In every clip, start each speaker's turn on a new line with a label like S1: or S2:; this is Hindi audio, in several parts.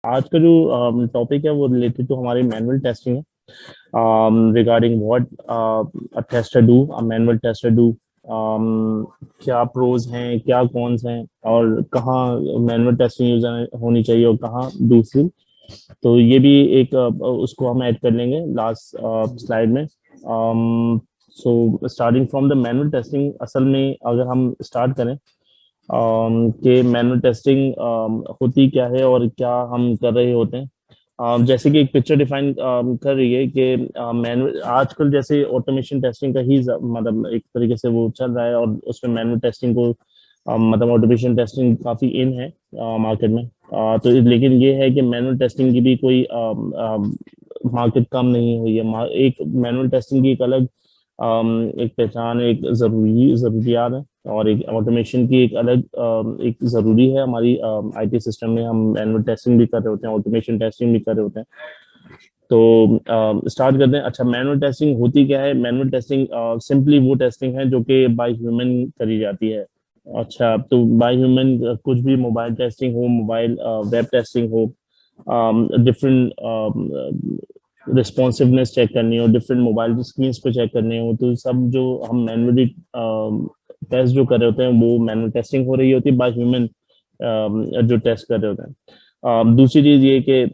S1: आज का जो टॉपिक है वो रिलेटेड टू हमारी मैनुअल टेस्टिंग है। Regarding what a tester do, a manual tester do, क्या प्रोज हैं, क्या कॉन्स हैं, और कहाँ मैनुअल टेस्टिंग यूज होनी चाहिए और कहाँ दूसरी। तो ये भी एक उसको हम ऐड कर लेंगे लास्ट स्लाइड में। So starting from the manual testing, असल में अगर हम स्टार्ट करें कि मैनुअल टेस्टिंग होती क्या है और क्या हम कर रहे होते हैं। जैसे कि एक पिक्चर डिफाइन कर रही है कि मैनुअल आजकल जैसे ऑटोमेशन टेस्टिंग का ही मतलब एक तरीके से वो चल रहा है, और उसमें मैनुअल टेस्टिंग को मतलब ऑटोमेशन टेस्टिंग काफ़ी इन है मार्केट में। तो लेकिन ये है कि मैनुअल टेस्टिंग की भी कोई मार्केट कम नहीं हुई है। एक मैनुअल टेस्टिंग की एक अलग एक पहचान, एक ज़रूरियात है, और एक ऑटोमेशन की एक अलग एक ज़रूरी है हमारी आईटी सिस्टम में। हम मैनुअल टेस्टिंग भी कर रहे होते हैं, ऑटोमेशन टेस्टिंग भी कर रहे होते हैं। तो स्टार्ट करते हैं। अच्छा, मैनुअल टेस्टिंग होती क्या है? मैनुअल टेस्टिंग सिंपली वो टेस्टिंग है जो कि बाय ह्यूमन करी जाती है। अच्छा, तो बाय ह्यूमन कुछ भी, मोबाइल टेस्टिंग हो, मोबाइल वेब टेस्टिंग हो, डिफरेंट रिस्पॉन्सिवनेस चेक करनी हो, डिफरेंट मोबाइल स्क्रीन पे चेक करने हो, तो सब जो हम मैनुअली टेस्ट जो कर रहे होते हैं वो मैनुअल टेस्टिंग हो रही होती है बाय ह्यूमन जो टेस्ट कर रहे होते हैं। दूसरी चीज ये कि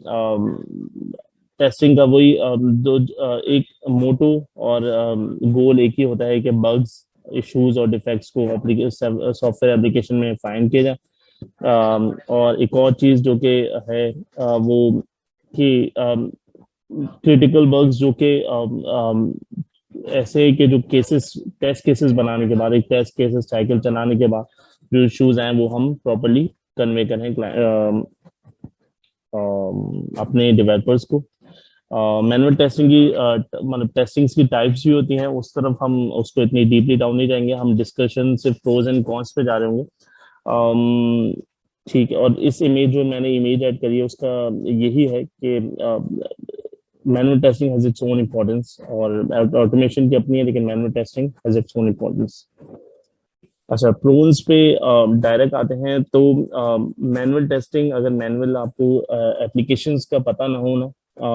S1: टेस्टिंग का वही एक मोटो और गोल एक ही होता है कि बग्स, इश्यूज और डिफेक्ट्स को सॉफ्टवेयर एप्लीकेशन में फाइंड किया जाए। और एक और चीज जो कि है वो कि क्रिटिकल बग्स जो कि ऐसे कि जो केसेस, टेस्ट केसेस बनाने के बाद, एक टेस्ट केसेस साइकिल चलाने के बाद जो इश्यूज हैं वो हम प्रॉपरली कन्वे करें अपने डेवलपर्स को। मैनुअल टेस्टिंग की मतलब टेस्टिंग्स की टाइप्स भी होती हैं, उस तरफ हम उसको इतनी डीपली डाउन नहीं जाएंगे। हम डिस्कशन सिर्फ प्रोज एंड कॉन्स पे जा रहे होंगे। ठीक है, और इस इमेज जो मैंने इमेज ऐड करी है उसका यही है कि manual testing has its own importance, और ऑटोमेशन की अपनी है, लेकिन manual testing has its own importance. अच्छा, प्रोन्स पे डायरेक्ट आते हैं। तो मैनुअल टेस्टिंग, अगर मैनुअल आपको एप्लीकेशंस का पता ना हो ना,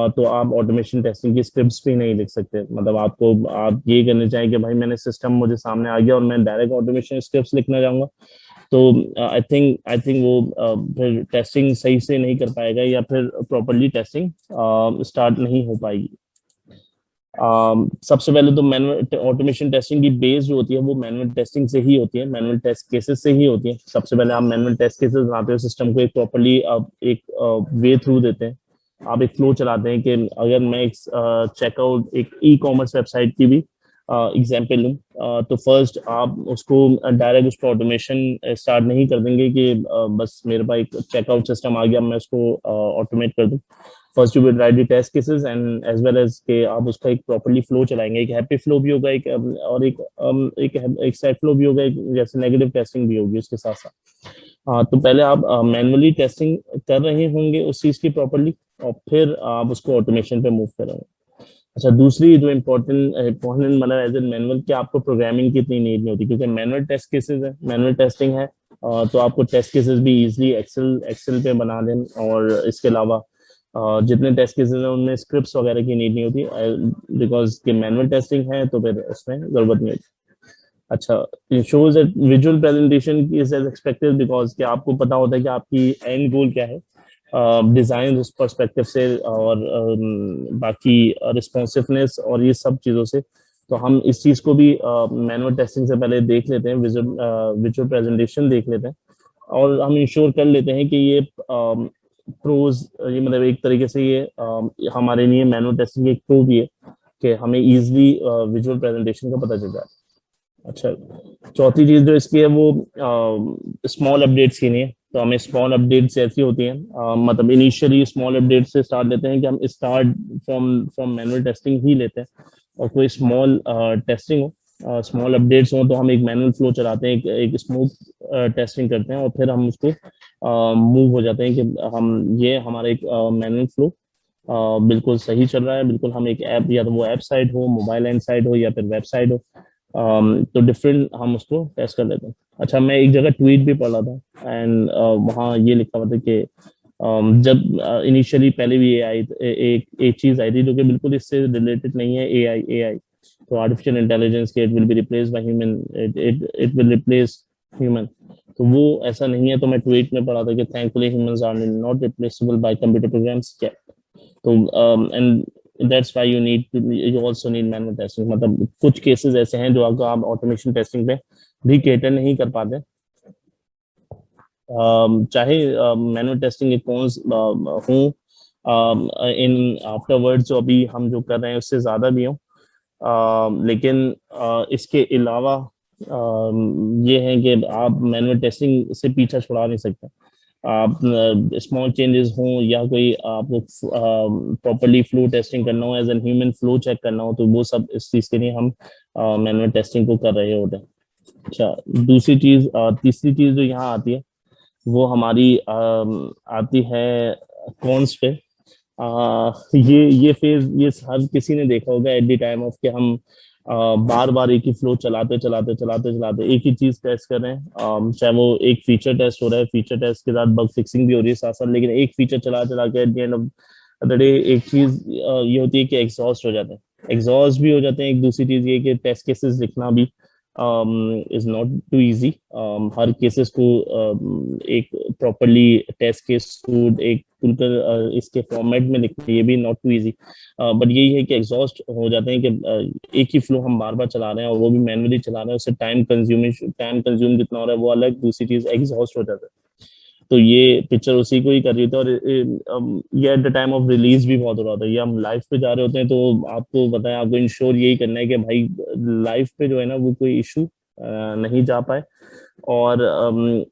S1: तो आप ऑटोमेशन टेस्टिंग की स्क्रिप्ट्स भी नहीं लिख सकते। मतलब आपको, आप ये करना चाहिए कि भाई मैंने सिस्टम मुझे सामने आ गया और मैं डायरेक्ट ऑटोमेशन स्क्रिप्ट्स लिखना चाहूंगा, तो आई थिंक वो फिर टेस्टिंग सही से नहीं कर पाएगा, या फिर प्रॉपरली टेस्टिंग स्टार्ट नहीं हो पाएगी। सबसे पहले तो मैनुअल ऑटोमेशन टेस्टिंग की बेस जो होती है वो मैनुअल टेस्टिंग से ही होती है, मैनुअल टेस्ट केसेस से ही होती है। सबसे पहले आप मैनुअल टेस्ट केसेस बनाते हो, सिस्टम को एक प्रॉपरली आप एक वे थ्रू देते हैं। आप एक फ्लो चलाते हैं कि अगर मैं एक चेकआउट, एक ई कॉमर्स वेबसाइट की भी एग्जाम्पल लूँ, तो फर्स्ट आप उसको डायरेक्ट उस पर ऑटोमेशन स्टार्ट नहीं कर देंगे कि बस मेरे पास एक चेकआउट सिस्टम आ गया, मैं उसको ऑटोमेट कर दूँ। First you will write the test cases and as well as के आप उसका एक प्रॉपर्ली फ्लो चलाएंगे। एक हैप्पी फ्लो भी होगा, एक और एक सैड फ्लो भी होगा, एक जैसे नेगेटिव टेस्टिंग भी होगी उसके साथ साथ। तो पहले आप मैनुअली टेस्टिंग कर रहे होंगे उस चीज की प्रॉपर्ली, और फिर आप उसको ऑटोमेशन पे मूव करेंगे। अच्छा, दूसरी जो इम्पोर्टेंट मतलब एज एन मैनुअल, कि आपको प्रोग्रामिंग की इतनी नीड नहीं होती, क्योंकि मैनुअल टेस्ट केसेस है, मैनुअल टेस्टिंग है। तो आपको टेस्ट केसेस भी इजीली एक्सेल एक्सेल पे बना दें, और इसके अलावा जितने टेस्ट केसेस हैं उनमें स्क्रिप्ट्स वगैरह की नीड नहीं होती, बिकॉज कि मैनुअल टेस्टिंग है तो फिर उसमें जरूरत नहीं होती। अच्छा, shows that visual presentation is as expected, because कि आपको पता होता है कि आपकी एंड गोल क्या है डिजाइन उस पर्सपेक्टिव से, और बाकी रिस्पॉन्सिवनेस और ये सब चीज़ों से। तो हम इस चीज़ को भी मैनुअल टेस्टिंग से पहले देख लेते हैं, विजुअल प्रेजेंटेशन देख लेते हैं, और हम इंश्योर कर लेते हैं कि ये प्रोज, ये मतलब एक तरीके से ये हमारे लिए मैनुअल टेस्टिंग एक प्रो भी है कि हमें इजीली विजुअल प्रेजेंटेशन का पता चल जाता है। अच्छा, चौथी चीज जो इसकी है वो स्मॉल अपडेट्स की नहीं है। तो हमें स्मॉल अपडेट्स ऐसी होती हैं, मतलब इनिशियली स्मॉल अपडेट से स्टार्ट लेते हैं कि हम start from from manual testing ही लेते हैं, और कोई स्मॉल टेस्टिंग हो, स्मॉल अपडेट्स हो, तो हम एक मैनुअल फ्लो चलाते हैं, एक स्मूथ टेस्टिंग करते हैं, और फिर हम उसको मूव हो जाते हैं कि हम ये हमारा एक मैनुअल फ्लो बिल्कुल सही चल रहा है। बिल्कुल हम एक ऐप, या तो वो ऐप साइड हो, मोबाइल एंड साइड हो, या फिर वेबसाइट हो, तो डिफरेंट हम उसको टेस्ट कर लेते हैं। अच्छा, मैं एक जगह ट्वीट भी पढ़ा था, एंड वहाँ ये लिखा हुआ था कि जब इनिशियली पहले भी एआई एक चीज आई थी जो कि बिल्कुल इससे रिलेटेड नहीं है, एआई एआई तो आर्टिफिशियल इंटेलिजेंस के it will be replace by human, it will replace human. तो वो ऐसा नहीं है। तो मैं ट्वीट में पढ़ा था कि thankfully humans are not replaceable by computer programs. तो and that's why you also need manual testing. मतलब कुछ केसेस ऐसे हैं जो अगर आप ऑटोमेशन टेस्टिंग पे भी कैटर नहीं कर पाते, चाहे मैनुअल टेस्टिंग के कौन हूँ इन आफ्टरवर्ड जो अभी हम जो कर रहे हैं उससे ज्यादा भी हो, लेकिन इसके अलावा ये है कि आप मैनुअल टेस्टिंग से पीछा छुड़ा नहीं सकते। आप स्मॉल चेंजेस हों या कोई आपको प्रॉपरली फ्लो टेस्टिंग करना हो, as an human flow check करना हो, तो वो सब इस चीज़ के लिए हम मैनुअल टेस्टिंग को कर रहे होते हैं। अच्छा, दूसरी चीज़, तीसरी चीज़ जो यहाँ आती है वो हमारी आती है कॉन्स पे। ये फेज ये हर किसी ने देखा होगा एट द टाइम ऑफ कि हम बार बार एक ही फ्लो चलाते एक ही चीज टेस्ट कर रहे हैं, चाहे वो एक फीचर टेस्ट हो रहा है, फीचर टेस्ट के साथ बग फिक्सिंग भी हो रही है साथ साथ, लेकिन एक फीचर चला चला के at the end of the day एक चीज ये होती है कि एग्जॉस्ट हो जाते हैं, एग्जॉस्ट भी हो जाते हैं। एक दूसरी चीज ये कि टेस्ट केसेस लिखना भी इज नॉट टू इजी। हर केसेस को एक प्रॉपरली टेस्ट केस कोड एक खुलकर इसके फॉर्मेट में लिखना ये भी नॉट टू इजी। बट यही है कि एग्जॉस्ट हो जाते हैं कि एक ही फ्लो हम बार बार चला रहे हैं और वो भी मैनुअली चला रहे हैं, उससे टाइम कंज्यूम जितना हो रहा है वो अलग, दूसरी चीज एग्जॉस्ट हो जाता है। तो ये पिक्चर उसी को ही कर रही थी। और ये at the time of release भी बहुत हो रहा था। ये हम लाइव पे जा रहे होते हैं तो आपको बताएं, आपको इंश्योर यही करना है कि भाई लाइव पे जो है ना वो कोई इशू नहीं जा पाए। और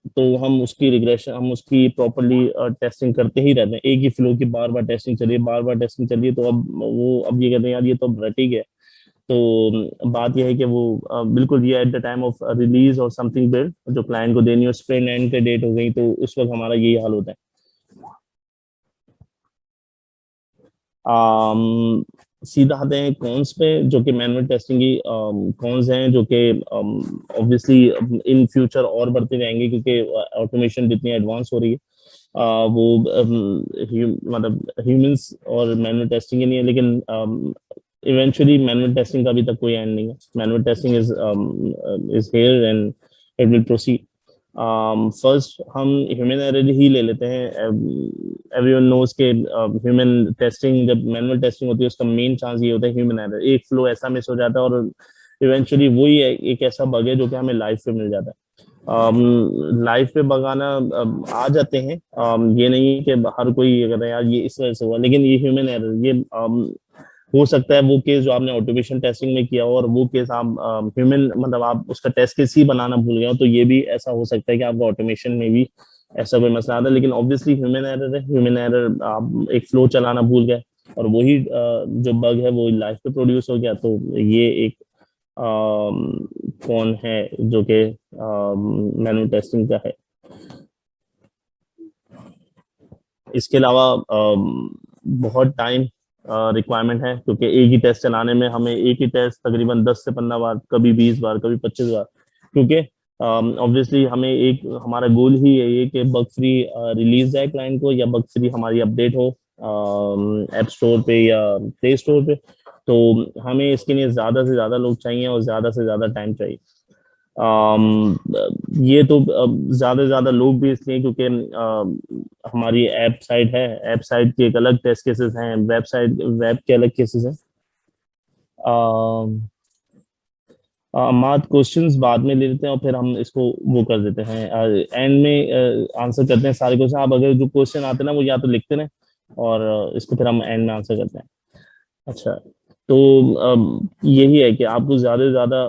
S1: तो हम उसकी रिग्रेशन, हम उसकी प्रॉपरली टेस्टिंग करते ही रहते हैं। एक ही फ्लो की बार बार टेस्टिंग चलिए, बार बार टेस्टिंग चलिए, तो अब ये कहते हैं यार ये तो रटिक है। तो बात यह है कि वो बिल्कुल ये at the time of release और समथिंग बिल्ड जो क्लाइंट को देनी हो, स्प्रिंट एंड के डेट हो गई, तो उस वक्त हमारा यही हाल होता है। um, सीधा आते हैं कॉन्स पे, जो कि मैनुअल टेस्टिंग की कॉन्स हैं, जो कि ऑब्वियसली इन फ्यूचर और बढ़ते जाएंगे क्योंकि ऑटोमेशन जितनी एडवांस हो रही है। वो मतलब ह्यूमंस और मैनुअल टेस्टिंग ही नहीं है, लेकिन इवेंचुअली मैनुअल टेस्टिंग का अभी तक कोई एंड नहीं है। Manual testing is here and it will proceed. First हम ह्यूमन एरर ही ले लेते हैं। एवरीवन नोज के ह्यूमन टेस्टिंग, जब मैनुअल टेस्टिंग होती है उसका मेन चांस ये होता है ह्यूमन एरर, एक फ्लो ऐसा मिस हो जाता है और इवेंचुअली वही एक ऐसा बग है जो कि हमें लाइफ पे मिल जाता है। लाइफ पे बगाना आ जाते हैं, ये नहीं कि हर कोई ये कहता है यार ये इस वजह से हुआ, लेकिन ये ह्यूमन एरर, ये हो सकता है वो केस जो आपने ऑटोमेशन टेस्टिंग में किया हो और वो केस आप ह्यूमन मतलब आप उसका टेस्ट केस ही बनाना भूल गए हो, तो ये भी ऐसा हो सकता है कि आपका ऑटोमेशन में भी ऐसा कोई मसला आता है। लेकिन ऑब्वियसली ह्यूमन एरर है, ह्यूमन एरर, आप एक फ्लो चलाना भूल गए और वही जो बग है वो लाइफ पे प्रोड्यूस हो गया, तो ये एक कौन है जो कि मैनुअल टेस्टिंग का है। इसके अलावा बहुत टाइम रिक्वायरमेंट है, क्योंकि एक ही टेस्ट चलाने में हमें एक ही टेस्ट तकरीबन 10 से 15 बार, कभी 20 बार, कभी 25 बार, क्योंकि ऑब्वियसली हमें एक हमारा गोल ही है ये कि बग फ्री रिलीज जाए क्लाइंट को, या बग फ्री हमारी अपडेट हो ऐप स्टोर पे या प्ले स्टोर पे। तो हमें इसके लिए ज्यादा से ज्यादा लोग चाहिए और ज्यादा से ज्यादा टाइम चाहिए। ये तो ज्यादा से ज्यादा लोग भी इसलिए क्योंकि हमारी ऐप साइट है, ऐप साइट के एक अलग टेस्ट केसेस हैं, वेबसाइट वेब के अलग केसेस हैं। मात क्वेश्चंस बाद में ले लेते हैं और फिर हम इसको वो कर देते हैं एंड में आंसर करते हैं सारे क्वेश्चन। आप अगर जो क्वेश्चन आते हैं ना वो या तो लिखते हैं और इसको फिर हम एंड में आंसर करते हैं। अच्छा, तो यही है कि आपको ज्यादा से ज्यादा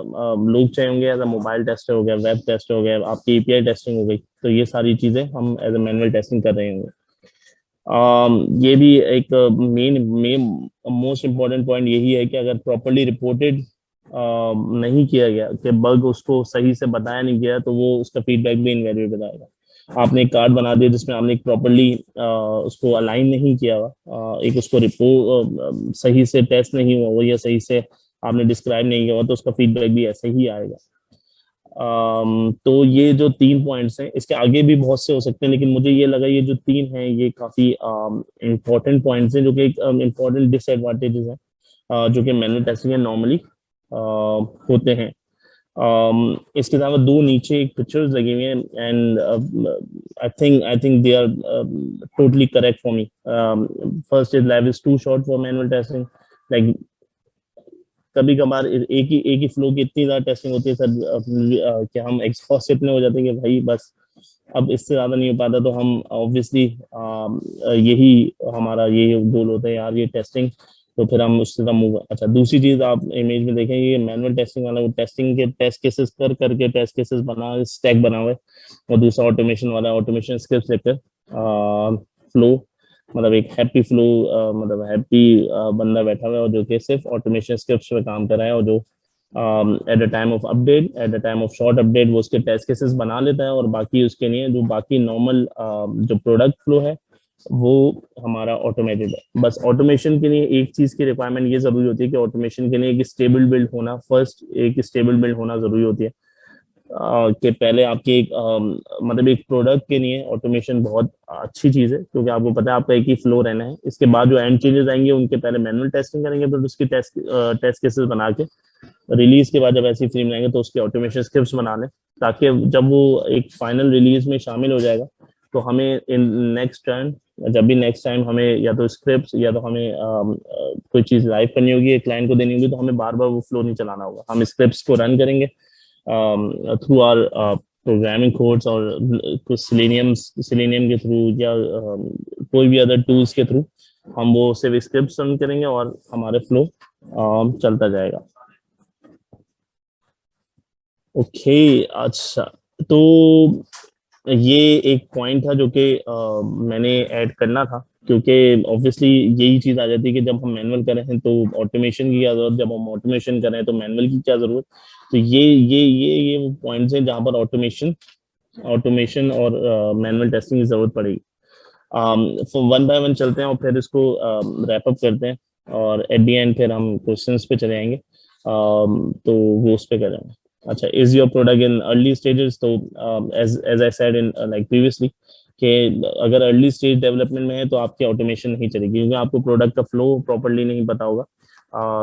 S1: लोग चाहिए होंगे। एज अ मोबाइल टेस्टर हो गया, वेब टेस्टर हो गया, आपकी एपीआई टेस्टिंग हो गई, तो ये सारी चीजें हम एज अ मैनुअल टेस्टिंग कर रहे होंगे। ये भी एक main main most important point यही है कि अगर प्रॉपरली रिपोर्टेड नहीं किया गया, कि बग उसको सही से बताया नहीं गया, तो वो उसका फीडबैक भी इनवैलिड आएगा। आपने एक कार्ड बना दिया जिसमें आपने प्रॉपरली उसको अलाइन नहीं किया हुआ, एक उसको रिपोर्ट सही से टेस्ट नहीं हुआ वो, या सही से आपने डिस्क्राइब नहीं किया हुआ, तो उसका फीडबैक भी ऐसे ही आएगा। तो ये जो 3 पॉइंट्स हैं, इसके आगे भी बहुत से हो सकते हैं, लेकिन मुझे ये लगा ये जो 3 हैं ये काफी इम्पोर्टेंट पॉइंट्स हैं, जो कि एक इम्पोर्टेंट डिसएडवांटेजेस हैं जो कि मैनुअल टेस्टिंग में नॉर्मली होते हैं। इसके अलावा दो नीचे एक पिक्चर्स लगी हुई हैं, and I think they are totally correct for me. First is life is too short for manual testing. Like कभी कभार एक ही फ्लो की इतनी ज्यादा टेस्टिंग होती है सर कि हम एग्जॉस्ट इतने हो जाते हैं कि भाई बस अब इससे ज्यादा नहीं हो पाता, तो हम ऑब्वियसली यही हमारा ये गोल होता है यार, ये टेस्टिंग, तो फिर हम उससे मूव। अच्छा, दूसरी चीज आप इमेज में देखें, ये मैनुअल टेस्टिंग वाला वो टेस्टिंग के टेस्ट केसेस कर करके टेस्ट केसेस बना स्टैक बना हुआ है, और दूसरा ऑटोमेशन वाला ऑटोमेशन स्क्रिप्ट लेकर फ्लो, मतलब एक हैप्पी फ्लो, मतलब हैप्पी बंदा बैठा हुआ है और जो कि सिर्फ ऑटोमेशन स्क्रिप्ट पे काम कर रहा है, और जो at the time of update, at the time of short update वो उसके टेस्ट केसेस बना लेता है, और बाकी उसके लिए जो बाकी नॉर्मल जो प्रोडक्ट फ्लो है वो हमारा ऑटोमेटेड है। बस ऑटोमेशन के लिए एक चीज की रिक्वायरमेंट ये जरूरी होती है कि ऑटोमेशन के लिए एक स्टेबल बिल्ड होना, फर्स्ट एक स्टेबल बिल्ड होना जरूरी होती है। कि पहले आपकी एक मतलब एक प्रोडक्ट के लिए ऑटोमेशन बहुत अच्छी चीज है, क्योंकि आपको पता है आपका एक ही फ्लो रहना है। इसके बाद जो एंड चेंजेस आएंगे उनके पहले मैनुअल टेस्टिंग करेंगे, फिर उसकी टेस्ट केसेस बना के रिलीज के बाद जब ऐसी फ्रेम लाएंगे तो उसके ऑटोमेशन स्क्रिप्ट्स बना लें, ताकि जब वो एक फाइनल रिलीज में शामिल हो जाएगा तो हमें इन नेक्स्ट टाइम, जब भी नेक्स्ट टाइम हमें या तो स्क्रिप्ट या तो हमें कोई चीज लाइव करनी होगी, क्लाइंट को देनी होगी, तो हमें बार बार वो फ्लो नहीं चलाना होगा। हम स्क्रिप्ट्स को रन करेंगे थ्रू आर प्रोग्रामिंग कोड्स, और कुछ सिलेनियम के थ्रू या कोई भी अदर टूल्स के थ्रू हम वो सिर्फ स्क्रिप्ट रन करेंगे और हमारे फ्लो चलता जाएगा। ओके, अच्छा, तो ये एक पॉइंट था जो कि मैंने ऐड करना था, क्योंकि ऑब्वियसली यही चीज आ जाती है कि जब हम मैनुअल कर रहे हैं तो ऑटोमेशन की क्या जरूरत, जब हम ऑटोमेशन कर रहे हैं तो मैनुअल की क्या जरूरत। तो ये पॉइंट्स हैं जहां पर ऑटोमेशन ऑटोमेशन और मैनुअल टेस्टिंग की जरूरत पड़ेगी। वन बाय वन चलते हैं और फिर इसको रैप अप करते हैं, और एट दी एंड फिर हम क्वेश्चंस पे चले आएंगे। तो वो उस पे करेंगे। अच्छा, is your product in early stages? तो as as I said in like previously कि अगर अर्ली स्टेज डेवलपमेंट में है तो आपकी ऑटोमेशन नहीं चलेगी, क्योंकि आपको प्रोडक्ट का फ्लो प्रॉपरली नहीं पता होगा,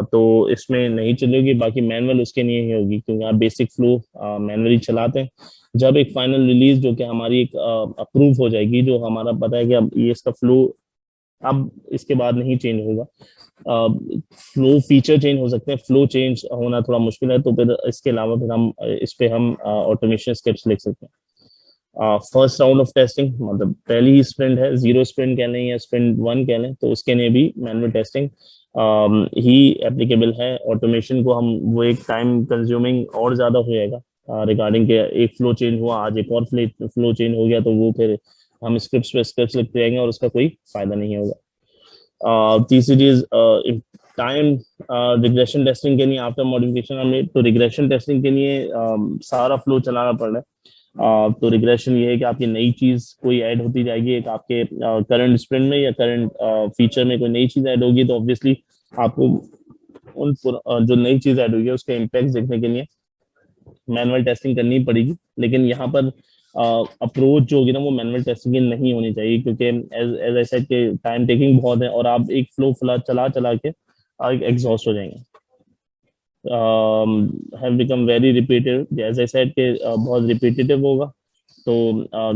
S1: तो इसमें नहीं चलेगी। बाकी मैनुअल उसके लिए ही होगी, क्योंकि आप बेसिक फ्लो मैनुअली चलाते हैं। जब एक फाइनल रिलीज जो कि हमारी एक अप्रूव हो जाएगी, जो हमारा पता है कि अब ये इसका फ्लो अब इसके बाद नहीं चेंज होगा, फ्लो फीचर चेंज हो सकते हैं, फ्लो चेंज होना थोड़ा मुश्किल है, तो फिर इसके अलावा फिर हम इस पे हम ऑटोमेशन स्क्रिप्ट्स लिख सकते हैं। फर्स्ट राउंड ऑफ टेस्टिंग, मतलब पहली ही स्प्रिंट है, जीरो स्प्रिंट कह लें या स्प्रिंट वन कह लें, तो उसके लिए भी मैनुअल टेस्टिंग ही एप्लीकेबल है। ऑटोमेशन को हम वो एक टाइम कंज्यूमिंग और ज्यादा हो जाएगा रिगार्डिंग के एक फ्लो चेंज हुआ, आज एक और फ्लो चेंज हो गया, तो वो फिर हम स्क्रिप्ट पे स्क्रिप्ट लिखते जाएंगे और उसका कोई फायदा नहीं होगा। तीसरी चीज, टाइम रिग्रेशन टेस्टिंग के लिए आफ्टर मॉडिफिकेशन हमें, तो रिग्रेशन टेस्टिंग के लिए सारा फ्लो चलाना पड़ रहा है। तो रिग्रेशन ये है कि आपकी नई चीज कोई ऐड होती जाएगी, एक आपके करंट स्प्रिंट में या करंट फीचर में कोई नई चीज ऐड होगी, तो ऑब्वियसली आपको उन जो नई चीज ऐड हुई है उसके इम्पैक्ट देखने के लिए मैनुअल टेस्टिंग करनी पड़ेगी। लेकिन यहाँ पर अप्रोच जो होगी ना वो मैनुअल टेस्टिंग की नहीं होनी चाहिए, क्योंकि एज आई सेड के टाइम टेकिंग बहुत है और आप एक फ्लो चला चला के एग्जॉस्ट हो जाएंगे। हैव बिकम वेरी रिपीटेड, जैसे सेड के बहुत रिपीटेटिव होगा, तो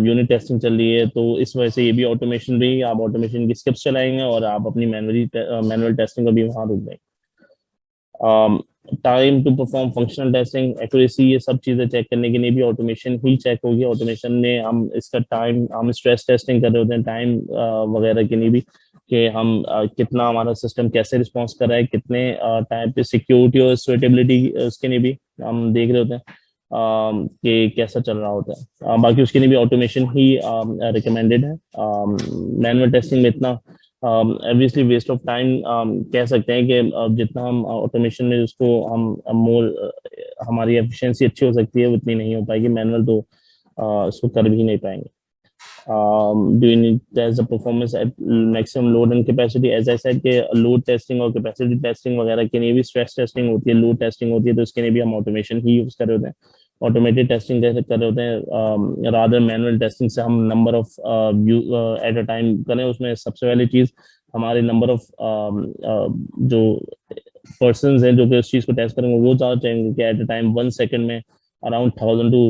S1: यूनिट टेस्टिंग चल रही है, तो इस वजह से ये भी ऑटोमेशन भी, आप ऑटोमेशन की स्क्रिप्ट चलाएंगे और आप अपनी मैनुअल टेस्टिंग को भी वहां रोक देंगे। Time to perform functional testing, accuracy, ये सब चीजें चेक करने के लिए भी ऑटोमेशन ही चेक होगी। ऑटोमेशन में हम इसका टाइम, हम स्ट्रेस टेस्टिंग कर रहे होते हैं टाइम वगैरह के लिए भी, कि हम कितना हमारा सिस्टम कैसे रिस्पॉन्स कर रहा है, कितने टाइम पे सिक्योरिटी और सुइटेबिलिटी उसके लिए भी हम देख रहे होते हैं कि कैसा चल रहा होता है। बाकी उसके लिए भी ऑटोमेशन ही रिकमेंडेड है। मैनुअल टेस्टिंग में इतना ऑब्वियसली वेस्ट ऑफ टाइम कह सकते हैं कि जितना हम ऑटोमेशन में उसको हम मोर हमारी एफिशिएंसी अच्छी हो सकती है उतनी नहीं हो पाएगी, मैनुअल तो उसको कर भी नहीं पाएंगे। Do you need test the performance at maximum load and capacity? As I said कि लोड टेस्टिंग और कैपेसिटी टेस्टिंग वगैरह के लिए भी स्ट्रेस टेस्टिंग होती है, लोड टेस्टिंग होती है, तो इसके लिए भी हम ऑटोमेशन ही यूज कर रहे होते हैं। ऑटोमेटेड टेस्टिंग जैसे कर रहे होते हैं रादर मैनुअल टेस्टिंग से हम number of at a time करें। उसमें सबसे पहली चीज हमारे नंबर ऑफ जो पर्सन हैं जो कि उस चीज को टेस्ट करेंगे वो ज़्यादा चाहेंगे कि एट अ टाइम 1 सेकंड में अराउंड 1000 टू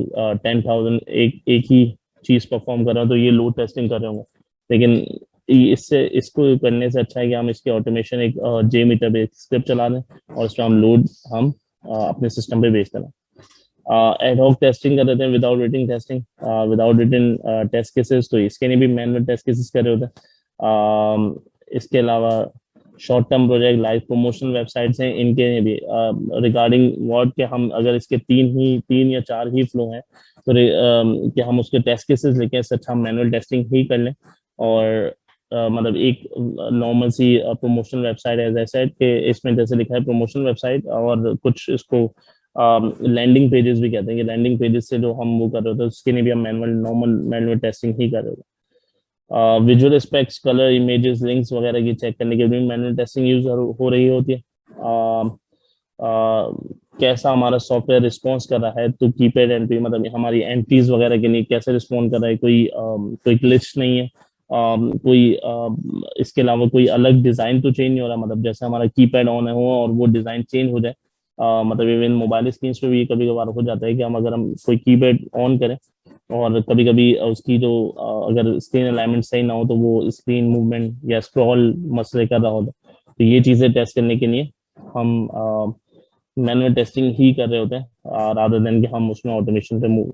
S1: 10,000 एक ही चीज परफॉर्म कर रहे हो, तो ये लोड टेस्टिंग कर रहे होंगे। लेकिन इससे इसको करने से अच्छा है कि हम इसके ऑटोमेशन एक JMeter पे स्क्रिप्ट चला दें और उसमें हम लोड हम अपने सिस्टम पे भेज देना। एडहॉक टेस्टिंग कर रहे थे without written testing, without written test cases, तो इसके लिए भी मैनुअल टेस्ट केसेस कर रहे होते हैं। इसके अलावा short term project live promotion websites हैं, इनके लिए भी रिगार्डिंग व्हाट के हम अगर इसके 3 या 4 ही फ्लो हैं तो कि हम उसके टेस्ट केसेस लेके इससे अच्छा हम मैनुअल टेस्टिंग ही कर लें। और मतलब एक नॉर्मल सी promotion website as I said कि इसमें जैसे लिखा है प्रमोशन वेबसाइट, और कुछ इसको लैंडिंग पेजेस भी कहते हैं कि लैंडिंग पेजेस से जो हम वो कर रहे होते हैं उसके लिए भी हम नॉर्मल मैनुअल टेस्टिंग ही कर रहे होते हैं। Visual aspects, colour, images, links वगैरह की चेक करने के लिए मैनुअल टेस्टिंग यूज हो रही होती है। कैसा हमारा सॉफ्टवेयर रिस्पॉन्स कर रहा है, तो कीपैड एंट्री मतलब हमारी एंट्रीज वगैरह के लिए कैसे रिस्पॉन्ड कर रहा है, कोई ग्लिच नहीं है, इसके अलावा कोई अलग डिजाइन तो चेंज नहीं हो रहा, मतलब जैसे हमारा कीपैड ऑन है हो और वो डिजाइन चेंज हो जाए। मतलब इवन मोबाइल स्क्रीन पे भी कभी कभार हो जाता है कि हम अगर हम कोई कीपैड ऑन करें और कभी कभी उसकी जो अगर स्क्रीन अलाइनमेंट सही ना हो तो वो स्क्रीन मूवमेंट या स्क्रॉल मसले कर रहा होता है। तो ये चीजें टेस्ट करने के लिए हम मैनुअल टेस्टिंग ही कर रहे होते हैं रादर देन कि हम उसमें ऑटोमेशन पे मूव